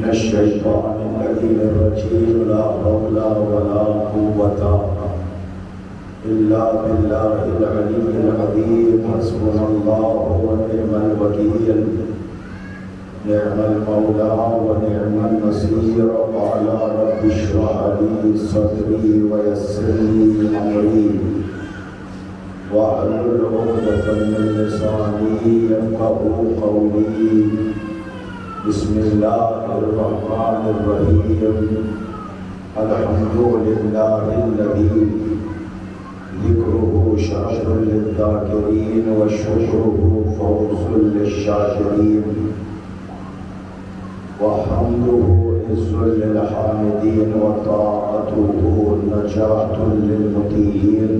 الشيطان اللعين الرجيم لا حول ولا قوة إلا بالله العلي العظيم حسبنا الله ونعم الوكيل نعم المولى ونعم النصير قال رب اشرح لي صدري ويسر لي أمري واحلل عقدة من لساني يفقهوا قولي بسم الله الرحمن الرحيم الحمد لله الذي ذكره شرف للذاكرين وشكره فوز للشاكرين وحمده عز للحامدين وطاعته نجاة للمطيعين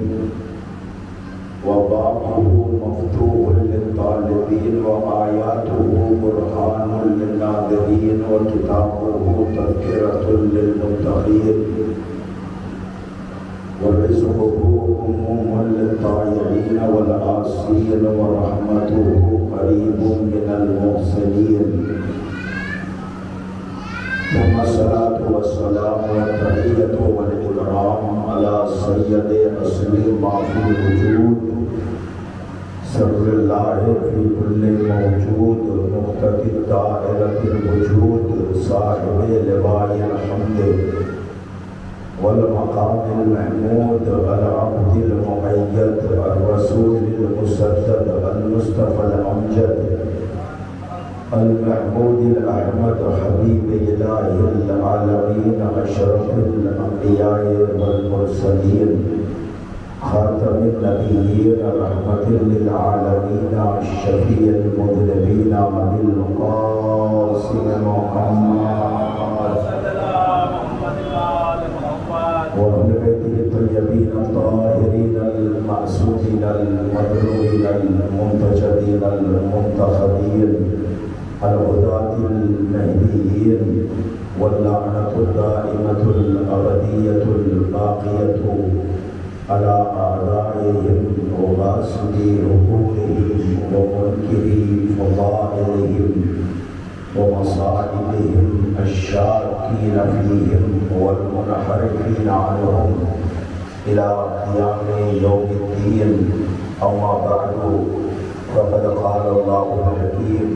وبابه مفتوح للطالبين وآياته برهان للناظرين وكتابه تذكرة للمتقين ورزقه أمم للطائعين والعاصين ورحمته قريب من المحسنين ثم الصلاة والسلام والتحية والإكرام على سيد أصل ما في الوجود سر الله في كل موجود مقتدي دائرة الوجود صاحب لواء الحمد والمقام المحمود العبد المؤيد الرسول المسدد المصطفى الأمجد المحمود الأحمد حبيب إله العالمين أشرف الأنبياء والمرسلين خاتم النبيين رحمة للعالمين الشفيع المذنبين أبي القاسم محمد وأهل بيته الطيبين الطاهرين المعصومين المبرورين المنتجبين المنتخبين الهداة المهديين واللعنة الدائمة الأبدية الباقية على أعدائهم وغاسلي عقولهم ومنكري فضائلهم ومصائبهم الشاكين فيهم والمنحرفين عنهم إلى قيام يوم الدين. أما بعد فقد قال الله الحكيم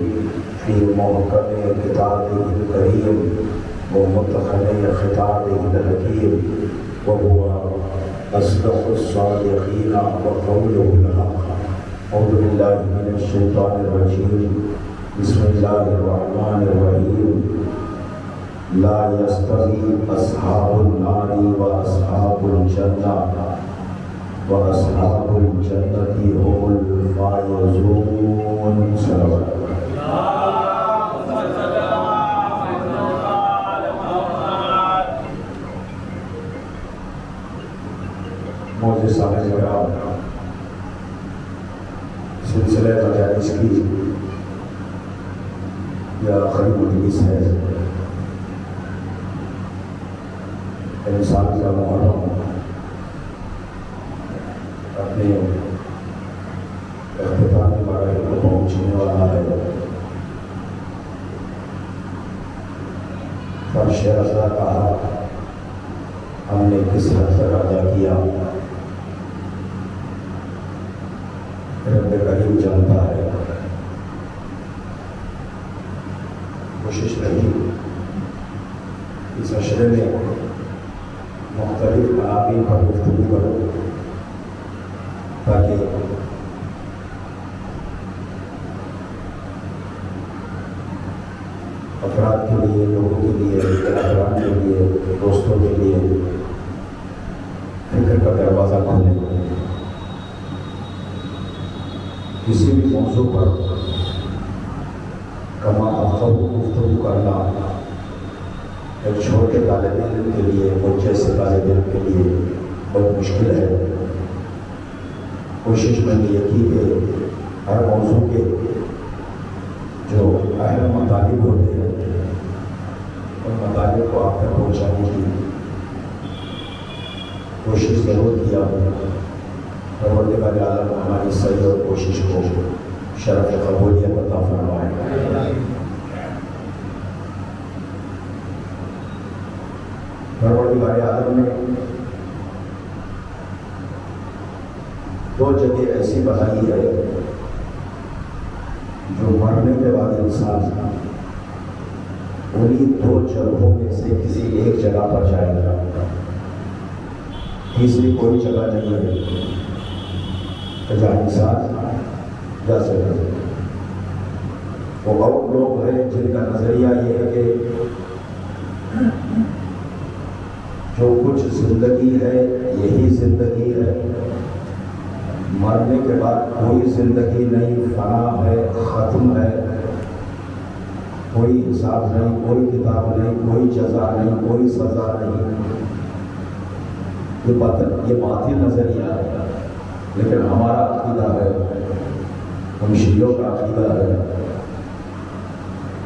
في محكم كتابه الكريم ومتقن خطابه الحكيم وهو أصدق الصادقين وقوله الحق. أعوذ بالله من الشيطان الرجيم. بسم الله الرحمن الرحيم. لا يستوي أصحاب النار وأصحاب الجنة وأصحاب الجنة هم الفائزون. صلوات معزز سامعین کرام، سلسلہ مجالس کی یا آخری مجلس ہے انسان کا محرم اپنے اختتامی مراحل کو پہنچنے والا ہے. فرش رضا کہا ہم نے کس حد تک ادا کیا، رب کریم جانتا ہے. کوشش رہی اس عشرے میں مختلف عناوین پر گفتگو کرو تاکہ افراد کے لیے، لوگوں کے لیے، افراد کے لیے، دوستوں کے لیے فکر کا دروازہ کھولنے کو. کسی بھی موضوع پر کما افقہ گفتگو کرنا ایک چھوٹے طالب علم کے لیے، مجھ جیسے طالب علم کے لیے بہت مشکل ہے. کوشش میں نے یہ کی کہ ہر موضوع کے جو اہم مطالب ہوتے ہیں ان مطالب کو آپ تک پہنچانے کی کوشش ضرور کیا ہوں. پروردگار عالم ہماری صحیح اور کوشش کو شرف قبولیت عطا فرمائے. پروردگار عالم نے دو جگہ ایسی بنائی ہے جو مرنے کے بعد انسان انہی دو جگہوں میں سے کسی ایک جگہ پر جائے گا، تیسری کوئی جگہ نہیں ہے کہ جہاں انسان جا سکے۔ وہ اور لوگ ہیں جن کا نظریہ یہ ہے کہ جو کچھ زندگی ہے یہی زندگی ہے، مرنے کے بعد کوئی زندگی نہیں، فنا ہے، ختم ہے، کوئی حساب نہیں، کوئی کتاب نہیں، کوئی جزا نہیں، کوئی سزا نہیں۔ یہ باطل نظریہ ہے، لیکن ہمارا عقیدہ ہے، ہم شیعوں کا عقیدہ ہے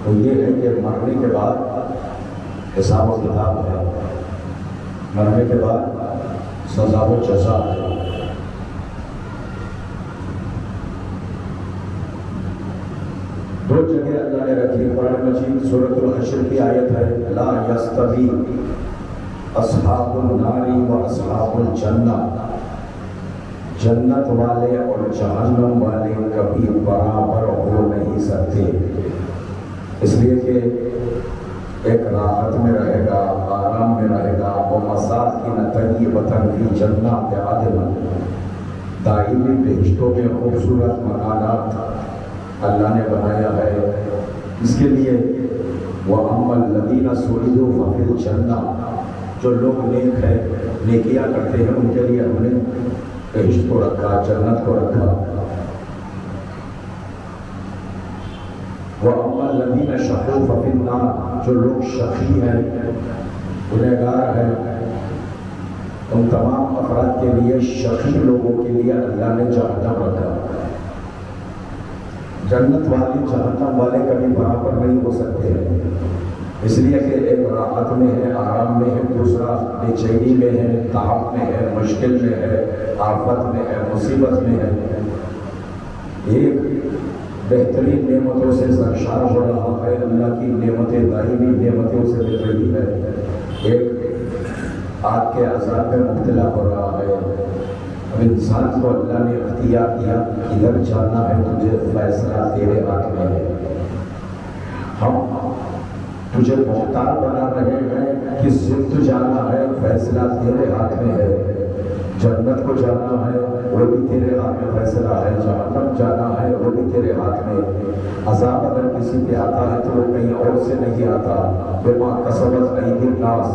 وہ یہ ہے کہ مرنے کے بعد حساب و کتاب ہے، مرنے کے بعد سزا و جزا ہے۔ دو جگہ اللہ نے رکھی، قرآن مجید سورۃ الحشر کی آیت ہے، لا یستوی اصحاب النار و اصحاب الجنہ، جنت والے اور جہنم والے کبھی برابر ہو نہیں سکتے، اس لیے کہ ایک راحت میں رہے گا، آرام میں رہے گا، وہ مساکن طیبۃ فی جنات عدن، دائمی بہشتوں میں خوبصورت مکانات اللہ نے بنایا ہے اس کے لیے۔ وَأَمَّا الَّذِينَ سُعِدُوا فَفِي الْجَنَّةِ، جو لوگ نیک ہیں، نیکیاں کرتے ہیں، ان کے لیے ہم نے بہشت کو رکھا، جنت کو رکھا۔ وَأَمَّا الَّذِينَ شَقُوا فَفِي النَّارِ، جو لوگ شقی ہیں، گنہگار ہیں، ان تمام افراد کے لیے، شقی لوگوں کے لیے اللہ نے جہنم رکھا۔ جنت والے جہنم والے کبھی برابر نہیں ہو سکتے ہیں، اس لیے کہ ایک راحت میں ہے، آرام میں ہے، دوسرا بے چینی میں ہے، تعب میں ہے، مشکل میں ہے، آفت میں ہے، مصیبت میں ہے۔ ایک بہترین نعمتوں سے سرشار ہو رہا ہے، اللہ کی نعمتیں دائمی نعمتوں سے مل رہی ہے، ایک آگ کے عذاب میں مبتلا ہو رہا ہے۔ اب انسان کو اللہ نے اختیار دیا، ادھر جانا ہے تجھے، فیصلہ تیرے ہاتھ میں ہے۔ ہم تجھے محتاج بنا رہے ہیں کہ صرف جانا ہے، فیصلہ تیرے ہاتھ میں ہے۔ جنت کو جانا ہے وہ بھی تیرے ہاتھ میں فیصلہ ہے، جہنم جانا ہے وہ بھی تیرے ہاتھ میں۔ عذاب اگر کسی پہ آتا ہے تو وہ کہیں اور سے نہیں آتا، بما کسبت ایدی الناس،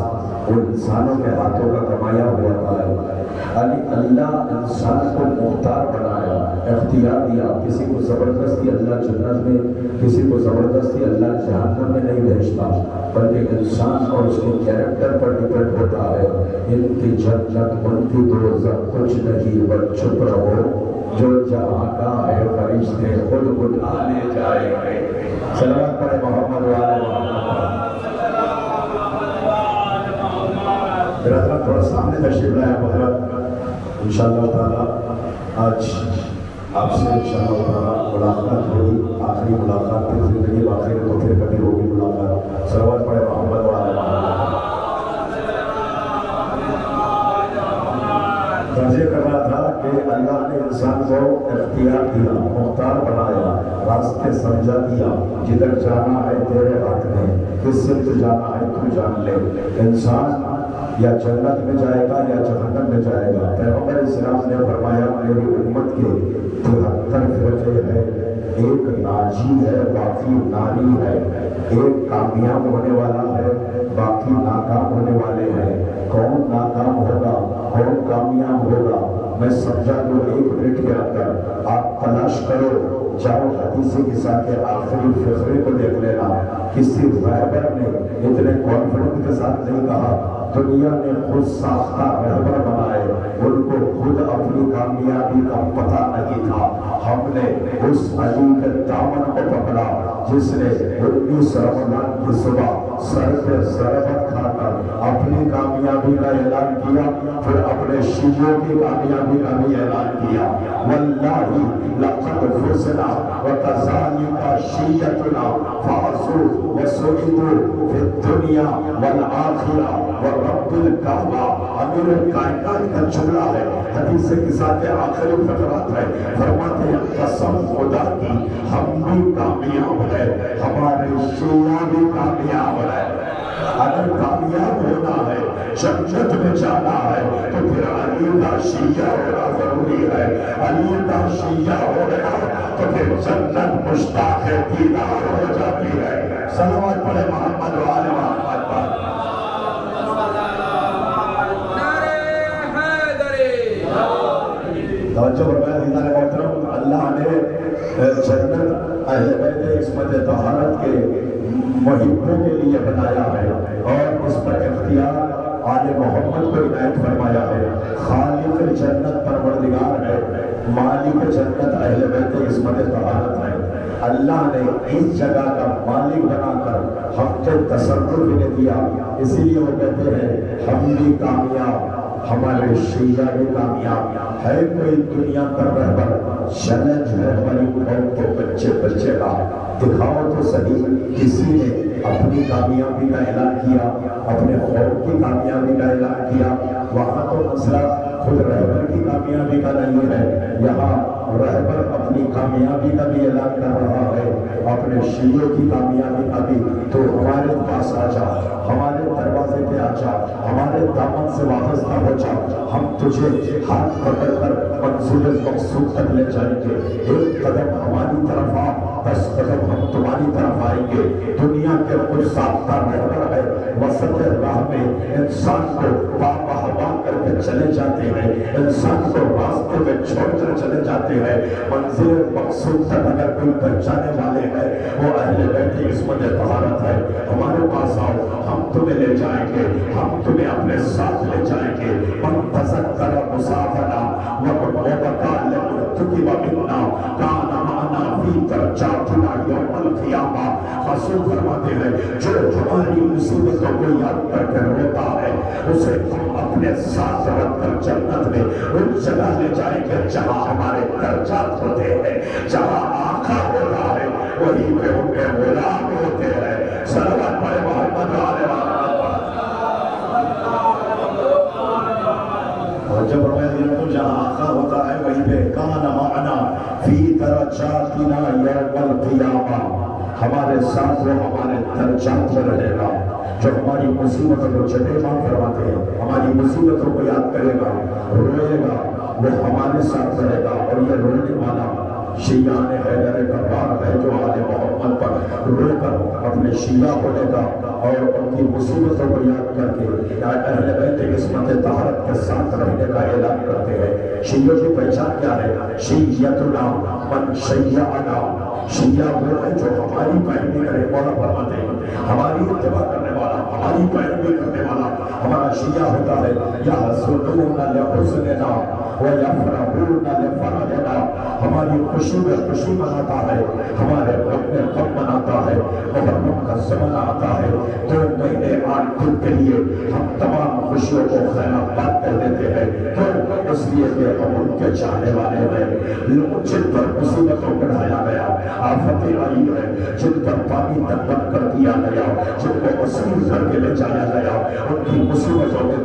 وہ انسانوں کے ہاتھوں کا کمایا ہوا ہے۔ اللہ انسان کو مختار بنایا، اختیار دیا، کسی کو زبردستی اللہ جنت میں، کسی کو زبردستی اللہ جہنم میں نہیں بھیجتا، بلکہ انسان اور اس کے کیریکٹر پر ڈپینڈ ہوتا ہے۔ ان کی جنت ان کی دوزخ کچھ نہیں، بس چپ رہو، جو جہاں کا ہے فرشتے خود اٹھانے جائیں گے۔ صلوات پڑھے محمد والے محمد۔ حضرت تھوڑا سامنے تشریف لائے حضرت، انشاءاللہ تعالیٰ آج آپ سے انشاءاللہ تعالیٰ ملاقات ہوئی، آخری ملاقات تھی زندگی باقی ہے تو پھر کبھی ہوگی ملاقات۔ صلوات پڑھے محمد والے محمد۔ درجے کر رہا تھا کہ اللہ نے انسان کو اختیار دیا، مختار بنایا، راستے سمجھا دیا، جدھر جانا ہے تیرے ہاتھ میں، کس سمت جانا ہے تو جان لے۔ انسان یا جنت میں جائے گا یا جہنم میں جائے گا۔ پیغمبر اسلام نے فرمایا میری امت کے 73 فرقے ہیں، ایک ناجی ہے باقی ناری ہے، ایک کامیاب ہونے والا ہے باقی ناکام ہونے والے ہیں۔ کون ناکام ہوگا، کون کامیاب ہوگا، میں سمجھا دوں 1 منٹ کے اندر آپ تلاش کرو، جاؤ حدیث نساء کے آخری فقرے کو دیکھ لینا۔ کسی رہبر نے اتنے کانفیڈنس کے ساتھ نہیں کہا، دنیا نے خود ساختہ رہبر بنائے، ان کو خود اپنی کامیابی کا پتہ نہیں تھا، ہم نے اس علی کے دامن کو پکڑا جس نے 19 رمضان کی صبح سر پہ ضربت کھا کر اپنی کامیابی کا اعلان کیا، پھر اپنے شیعوں کی کامیابی کا بھی اعلان کیا۔ واللہ لقد فزنا وکذالک شیعتنا فازوا وسعدوا فی الدنیا والآخرہ ورب الکعبہ امیر کائنات کا جملہ ہے، حدیث کے ساتھ آخری فقرات ہے، فرماتے ہیں قسم خدا کی ہم بھی کامیاب ہے، ہمارے شیعہ بھی کامیاب ہے۔ اگر کامیاب ہونا ہے، جنت میں جانا ہے، تو پھر علی کا شیعہ ہونا ضروری ہے۔ علی کا شیعہ ہو گیا تو پھر جنت مشتاق دیدار ہو جاتی ہے۔ صلوات پڑھے محمد و آل محمد پر۔ توجہ فرمائے دیدار محترم، اللہ نے جنت اہل بیت عصمت طہارت کے محبوں کے لیے بنایا ہے، اور اس پر اختیار آل محمد کو عنایت فرمایا ہے۔ خالق جنت پروردگار ہے، مالک جنت اہل بیت عصمت طہارت ہے۔ اللہ نے اس جگہ کا مالک بنا کر ہم کو تصرف بھی دیا، اسی لیے وہ کہتے ہیں ہم بھی کامیاب، ہمارے شیعہ بھی کامیاب ہے۔ کوئی دنیا پر رہبر چیلنج ہے ہماری قوم کے بچے بچے کا، دکھاؤ تو صحیح کسی نے اپنی کامیابی کا اعلان کیا، اپنے قوم کی کامیابی کا اعلان کیا۔ وہاں تو مسئلہ خود رہبر کی کامیابی کا نہیں ہے، یہاں رہبر اپنی کامیابی کا بھی اعلان کر رہا ہے، اپنے شیعوں کی کامیابی کا بھی۔ تو ہمارے پاس آ جا، ہمارے دروازے پہ آ جا، ہمارے دامن سے وابستہ ہو جا، ہم تجھے ہاتھ پکڑ کر منزل مقصود تک لے جائیں گے۔ ایک قدم ہماری طرف آ، 10 قدم ہم تمہاری طرف آئیں گے۔ دنیا کے کچھ ساختہ رہبر ہے، وسط راہ میں انسان کو بہوا کر کے چلے جاتے ہیں، انسان کو راستے میں چھوڑ کر چلے جاتے ہیں۔ منزل مقصود تک اگر کوئی پہنچانے والے ہیں، وہ اہل بیت عصمت طہارت ہے۔ ہمارے پاس آؤ، ہم تمہیں لے جائیں گے، ہم تمہیں اپنے ساتھ لے جائیں گے۔ من تذکر مسافرنا وبقى لمرتكب منا كان معنا في درجاتنا يوم القیامہ۔ رسول فرماتے ہیں جو ہماری مصیبتوں کو یاد کر کے روتا ہے، اسے ہم اپنے ساتھ رکھ کر جنت میں ان جگہ لے جائیں گے جہاں ہمارے درجات ہوتے ہیں، جہاں آقا ہوتا ہے وہیں پہ ان کے غلام ہوتے ہیں۔ صلوات پڑھے محمد و آل محمد۔ اور جب جہاں آقا ہوتا ہے وہیں پہ کان معنا فی درجاتنا یوم القیامہ، ہمارے ساتھ وہ ہمارے درجات میں رہے گا۔ جو ہماری مصیبتوں کو چٹیما فرماتے ہیں، ہماری مصیبتوں کو یاد کرے گا، روئے گا، وہ ہمارے ساتھ رہے گا۔ اور یہ رونے والا شیعہ حیدر کرار ہے جو آل محمد پر رو کر اپنے شیعہ ہونے کا اور ان کی مصیبتوں کو یاد کر کے اہل بیت عصمت طہارت کے ساتھ رہنے کا اعلان کرتے ہیں۔ شیعوں کی پہچان کیا ہے؟ شیعتنا من شیعنا، شیعہ وہ ہے جو ہماری پیروی کرے۔ مولا فرماتے ہیں ہماری اتباع کرنے والا، ہماری پیروی کرنے والا ہمارا شیعہ ہوتا ہے۔ یحسنون لحسننا ویفرحون لفرحنا، ہماری خوشی میں خوشی مناتا ہے، ہمارے غم میں غم مناتا ہے۔ محرم کا زمانہ آتا ہے، 2 مہینے 8 دن کے لیے ہم تمام خوشیوں کو خیر آباد کر دیتے ہیں، تو اس لیے کہ ہم ان کے چاہنے والے ہیں۔ جن پر مصیبتوں کو ڈھایا گیا، آفتیں آئی ہے، جن پر پانی تک بند کر دیا گیا، جن کو مسئول کر کے لے جایا گیا، ان کی مصیبتوں میں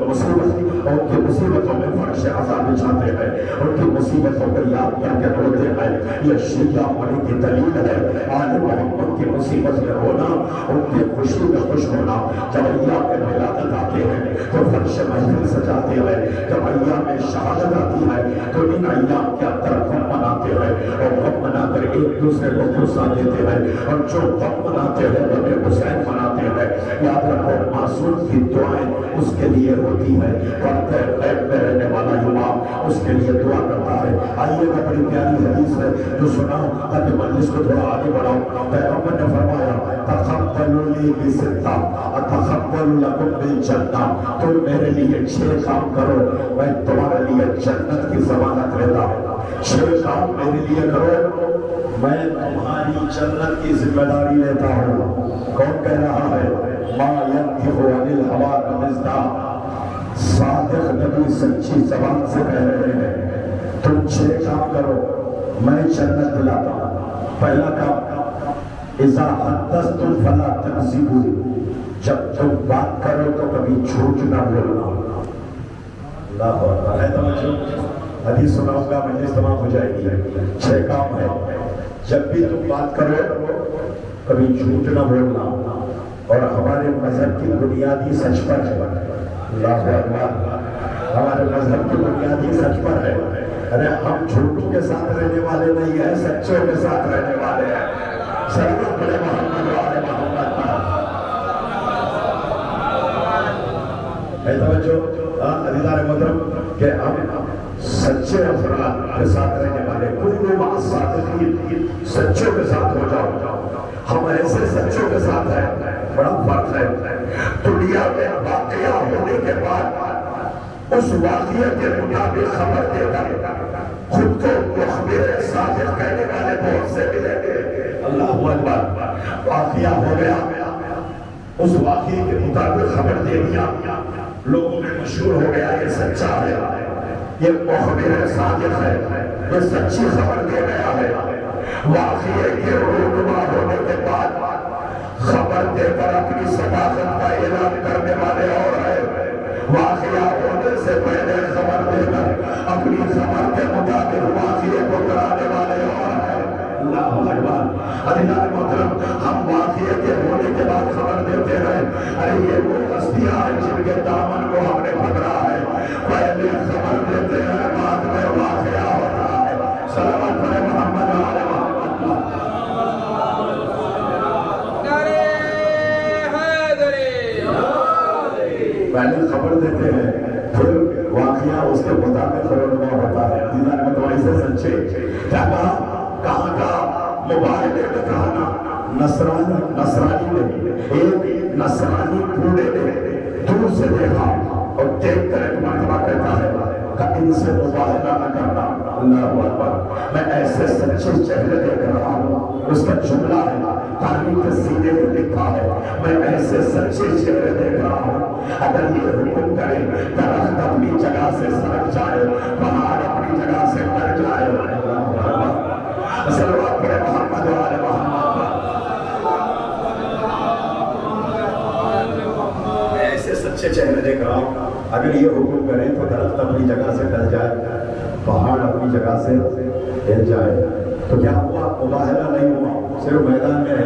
ان کی مصیبتوں میں فرش عذاب بچھاتے ہیں، ان کی مصیبتوں کو یاد کر کے روتے ہیں۔ یہ شیعہ ہونے کی دلیل ہے۔ آل محمد کی مصیبت میں ہونا، ان کی خوشی میں خوش ہونا۔ جب ایام ولادت آتے ہیں تو فرش محفل سجاتے ہیں، جب ایام شہادت آتی ہے تو ان ایام کے اندر غم مناتے ہیں، اور غم منا کر ایک دوسرے کو غصہ دیتے ہیں، اور جو غم مناتے ہیں وہ حسین مناتے ہیں۔ یاد رکھو معصوم کی دعائیں اس کے لیے ہوتی ہے، وقت غیب میں رہنے والا امام اس کے لیے دعا کرتا ہے۔ آئیے گا، بڑی پیاری حدیث ہے جو سناؤ تاکہ مجلس کو تھوڑا آگے بڑھاؤ۔ پیغمبر نے فرمایا تقبلوا لی بستہ اتقبل لکم بالجنہ، تم میرے لیے 6 کام کرو، میں تمہارے لیے جنت کی ضمانت لیتا ہوں۔ 6 کام میرے لیے کرو، میں تمہاری جنت کی ذمہ داری لیتا ہوں۔ کون کہہ رہا ہے؟ ما ینطق عن الہویٰ کا مصداق، صادق نبی سچی زبان سے کہہ رہے ہیں تم 6 کام کرو، میں جنت دلاتا ہوں۔ پہلا کام، اذا حدثتم فلا تکذبوا، جب تم بات کرو تو کبھی جھوٹ نہ بولنا. اللہ اکبر ہے. توجہ, حدیث سناؤں گا, مجلس تمام ہو جائے گی. 6 کام ہے. جب بھی تم بات کرو کبھی جھوٹ نہ بولنا, اور ہمارے مذہب کی بنیادی سچ پر ہے. اللہ اکبر, ہمارے مذہب کی بنیادی سچ پر ہے. ارے ہم جھوٹوں کے ساتھ رہنے والے نہیں ہیں, سچوں کے ساتھ رہنے والے ہیں. سلام علیہ محمد وعلى محمد. ہے توجہ عزیزان محترم کہ ہم سچے افراد کے ساتھ رہنے والے, کونوا مع الصادقین, سچوں کے ساتھ ہو جاؤ. ہم ایسے سچوں کے ساتھ ہیں. بڑا فرق ہے. دنیا میں واقعہ ہونے کے بعد اس واقعے کے مطابق خبر دے کر خود کو مخبر صادق کہنے والے بہت سے ملیں گے. اللہ اکبر. واقعہ ہو گیا, اس واقعے کے مطابق خبر دے دیا, لوگوں میں مشہور ہو گیا یہ سچا ہے, یہ مخبر صادق ہے, یہ سچی خبر دے گیا ہے. واقعے کے رونما ہونے کے بعد خبر دے کر اپنی صداقت کا اعلان کرنے والے اور ہیں. واقعہ ہونے سے پہلے خبر دے کر اپنی خبر کے مطابق واقعے کو کرانے والے اور ہیں. اللہ اکبر. عزیزان محترم, ہم واقعے کے ہونے کے بعد خبر دیتے ہیں, ارے یہ وہ ہستیاں ہیں جن کے دامن کو ہم نے پکڑا ہے. پہلے خبر دیتے ہیں, بعد میں واقعہ ہوتا ہے. صلوات علی محمد وعلی محمد. پہلے خبر دیتے ہیں, پھر واقعہ اس کے مطابق رونما ہوتا ہے. عزیزان محترم, ایسے سچے. کیا کہاں کا موبائل نے کہا نا, نصرانی نے, ایک نصرانی بوڑھے نے دور سے دیکھا اور دیکھ کر ایک مرتبہ کہتا ہے کہ ان سے مباہلہ نہ کرنا. اللہ اکبر. میں ایسے سچے چہرے دیکھ رہا ہوں. اس کا جملہ ہے, تاریخ سینے میں لکھا ہے, میں ایسے سچے چہرے دیکھ رہا ہوں. اگر یہ حکم کرے درخت اپنی جگہ سے سرک جائے, پہاڑ اپنی جگہ سے کٹ جائے. صلوات علی محمد وعلی محمد. ایسے سچے چہرے دیکھ رہا ہوں. اگر یہ حکم کریں تو درخت اپنی جگہ سے ڈل جائے, پہاڑ اپنی جگہ سے ہل جائے. تو کیا ہوا؟ مباہلہ نہیں ہوا, صرف میدان میں